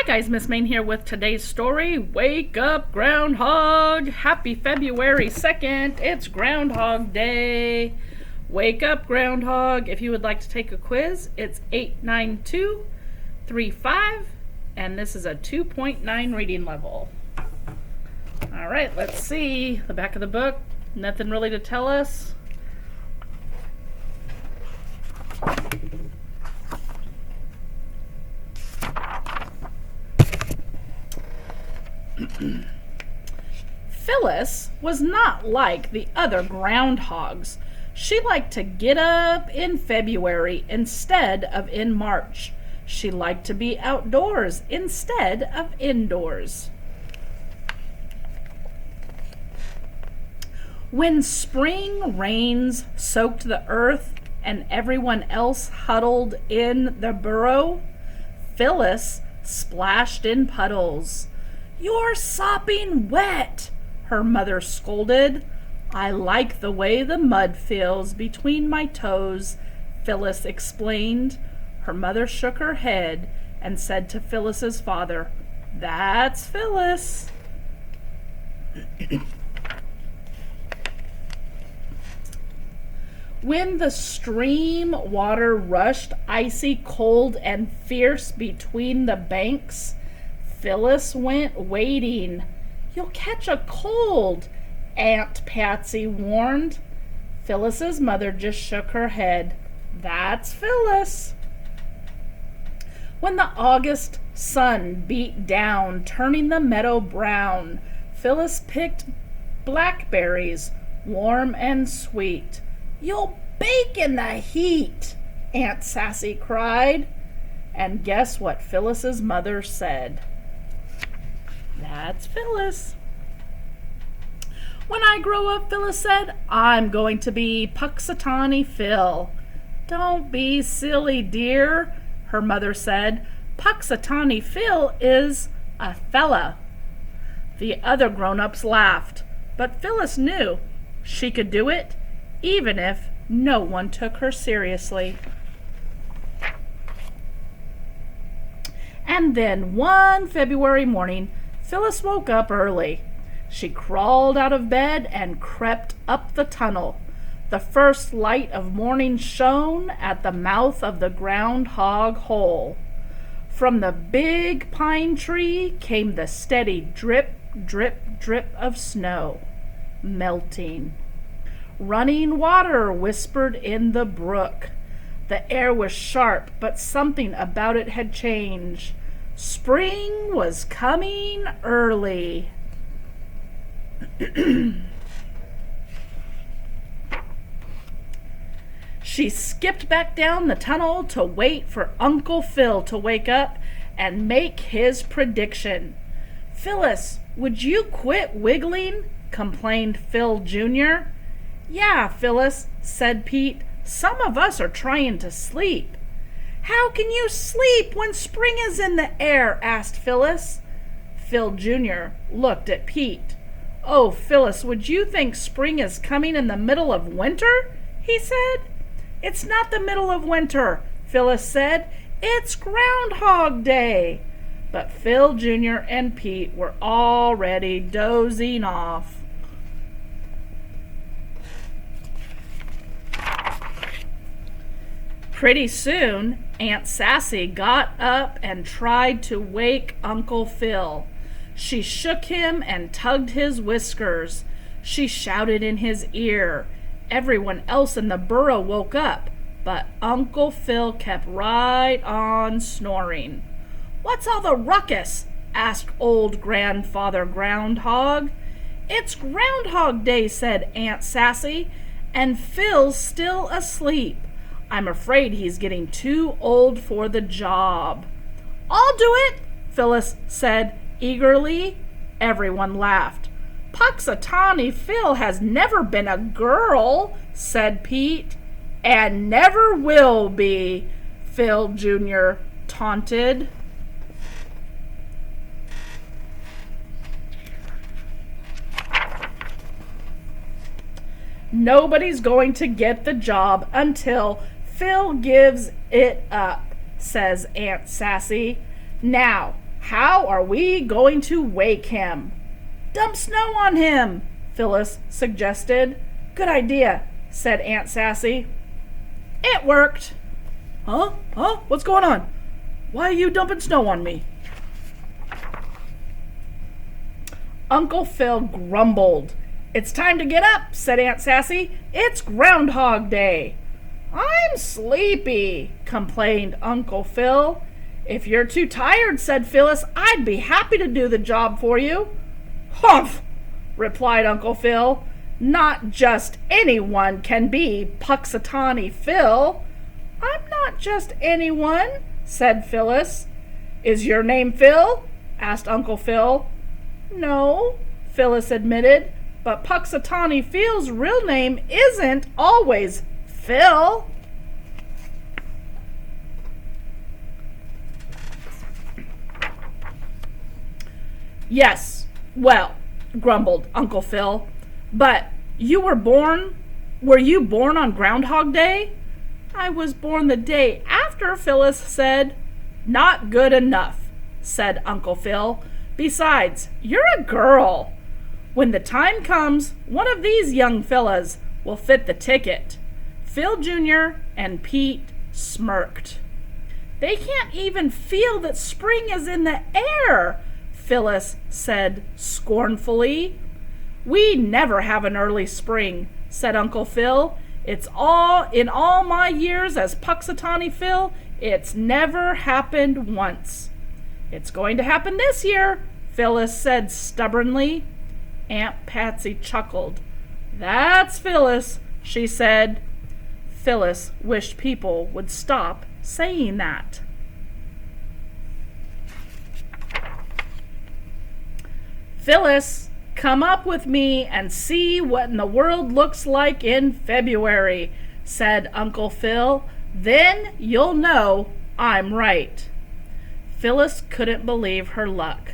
guys, Miss Main here with today's story. Wake up, Groundhog! Happy February 2nd. It's Groundhog Day. Wake up, Groundhog. If you would like to take a quiz, it's 89235, and this is a 2.9 reading level. All right, let's see the back of the book. Nothing really to tell us. Phyllis was not like the other groundhogs. She liked to get up in February instead of in March. She liked to be outdoors instead of indoors. When spring rains soaked the earth and everyone else huddled in the burrow, Phyllis splashed in puddles. "You're sopping wet," her mother scolded. "I like the way the mud feels between my toes," Phyllis explained. Her mother shook her head and said to Phyllis's father, "That's Phyllis." When the stream water rushed icy cold and fierce between the banks, Phyllis went wading. "You'll catch a cold," Aunt Patsy warned. Phyllis's mother just shook her head. "That's Phyllis." When the August sun beat down, turning the meadow brown, Phyllis picked blackberries, warm and sweet. "You'll bake in the heat," Aunt Sassy cried. And guess what Phyllis's mother said? That's Phyllis. "When I grow up," Phyllis said, "I'm going to be Puxatawny Phil." "Don't be silly, dear," her mother said. "Puxatawny Phil is a fella." The other grown-ups laughed, but Phyllis knew she could do it even if no one took her seriously. And then one February morning, Phyllis woke up early. She crawled out of bed and crept up the tunnel. The first light of morning shone at the mouth of the Groundhog hole. From the big pine tree came the steady drip, drip, drip of snow, melting. Running water whispered in the brook. The air was sharp, but something about it had changed. Spring was coming early. She skipped back down the tunnel to wait for Uncle Phil to wake up and make his prediction. "Phyllis, would you quit wiggling?" complained Phil Jr. "Yeah, Phyllis," said Pete. "Some of us are trying to sleep." "How can you sleep when spring is in the air?" asked Phyllis. Phil Jr. looked at Pete. "Oh, Phyllis, would you think spring is coming in the middle of winter?" he said. "It's not the middle of winter," Phyllis said. "It's Groundhog Day." But Phil Jr. and Pete were already dozing off. Pretty soon, Aunt Sassy got up and tried to wake Uncle Phil. She shook him and tugged his whiskers. She shouted in his ear. Everyone else in the burrow woke up, but Uncle Phil kept right on snoring. "What's all the ruckus?" asked old Grandfather Groundhog. "It's Groundhog Day," said Aunt Sassy, "and Phil's still asleep. I'm afraid he's getting too old for the job." "I'll do it," Phyllis said eagerly. Everyone laughed. "Puxatawny Phil has never been a girl," said Pete. "And never will be," Phil Jr. taunted. "Nobody's going to get the job until Phil gives it up," says Aunt Sassy. "Now, How are we going to wake him? Dump snow on him, Phyllis suggested. Good idea, said Aunt Sassy. It worked. Huh? What's going on? Why are you dumping snow on me? Uncle Phil grumbled. It's time to get up, said Aunt Sassy. It's Groundhog Day. I'm sleepy, complained Uncle Phil. If you're too tired, said Phyllis, I'd be happy to do the job for you. Humph, replied Uncle Phil. Not just anyone can be Puxatawny Phil. I'm not just anyone, said Phyllis. Is your name Phil? Asked Uncle Phil. No, Phyllis admitted, but Puxatawny Phil's real name isn't always Phil. Yes, well, grumbled Uncle Phil, but were you born on Groundhog Day? I was born the day after, Phyllis said. Not good enough, said Uncle Phil. Besides, you're a girl. When the time comes, one of these young fellas will fit the ticket. Phil Jr. and Pete smirked. They can't even feel that spring is in the air, Phyllis said scornfully. We never have an early spring, said Uncle Phil. In all my years as Puxatawny Phil, it's never happened once. It's going to happen this year, Phyllis said stubbornly. Aunt Patsy chuckled. That's Phyllis, she said. Phyllis wished people would stop saying that. Phyllis, come up with me and see what in the world looks like in February, said Uncle Phil. Then you'll know I'm right. Phyllis couldn't believe her luck.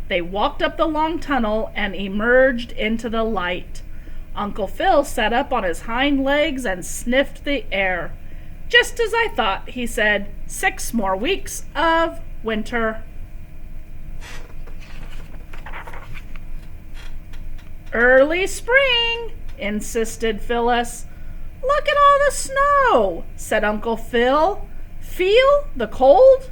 They walked up the long tunnel and emerged into the light. Uncle Phil sat up on his hind legs and sniffed the air. Just as I thought, he said. 6 more weeks of winter. Early spring, insisted Phyllis. Look at all the snow, said Uncle Phil. Feel the cold?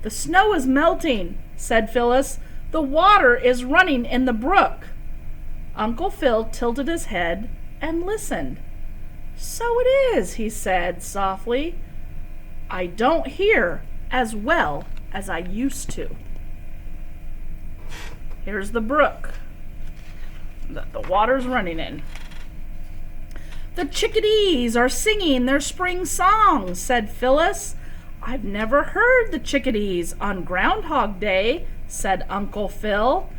The snow is melting, said Phyllis. The water is running in the brook. Uncle Phil tilted his head and listened. So it is, he said softly. I don't hear as well as I used to. Here's the brook that the water's running in. The chickadees are singing their spring songs, said Phyllis. I've never heard the chickadees on Groundhog Day, said Uncle Phil.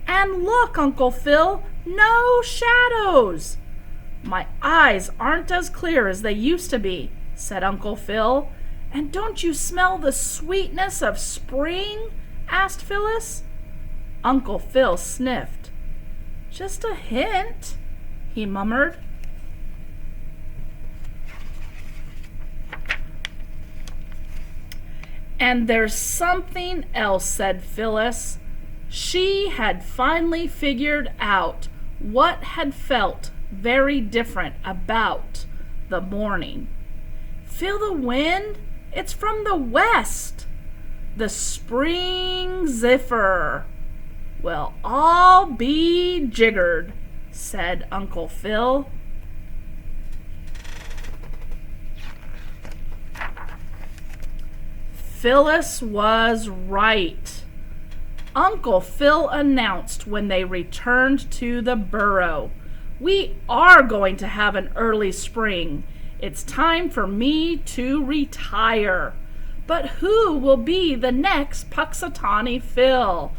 And look, Uncle Phil, no shadows. My eyes aren't as clear as they used to be, said Uncle Phil. And don't you smell the sweetness of spring? Asked Phyllis. Uncle Phil sniffed. Just a hint, he murmured. And there's something else, said Phyllis. She had finally figured out what had felt very different about the morning. Feel the wind? It's from the west. The spring ziffer. Well, I'll be jiggered, said Uncle Phil. Phyllis was right. Uncle Phil announced when they returned to the burrow. We are going to have an early spring. It's time for me to retire. But who will be the next Puxatawny Phil?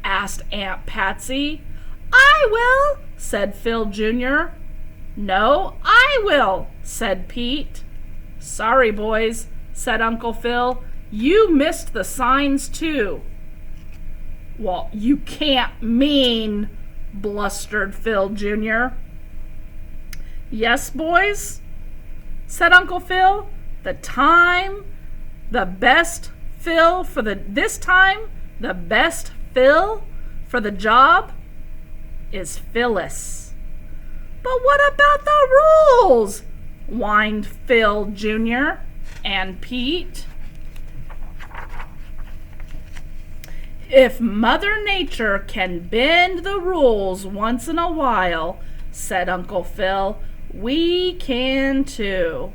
Asked Aunt Patsy. I will, said Phil Jr. No, I will, said Pete. Sorry, boys, said Uncle Phil. You missed the signs, too. Well, you can't mean, blustered Phil Jr. Yes, boys, said Uncle Phil. The best Phil for this time The best Phil for the job is Phyllis. But what about the rules? Whined Phil Jr. and Pete. If Mother Nature can bend the rules once in a while, said Uncle Phil, we can too.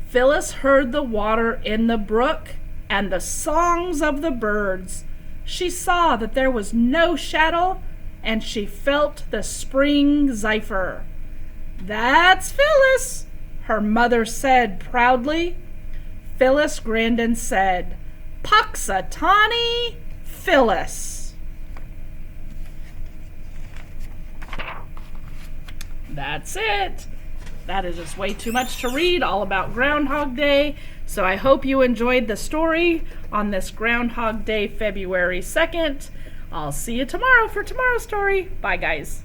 Phyllis heard the water in the brook and the songs of the birds. She saw that there was no shadow, and she felt the spring zephyr. That's Phyllis, her mother said proudly. Phyllis grinned and said, Puxatawny Phyllis. That's it. That is just way too much to read all about Groundhog Day. So I hope you enjoyed the story on this Groundhog Day, February 2nd. I'll see you tomorrow for tomorrow's story. Bye, guys.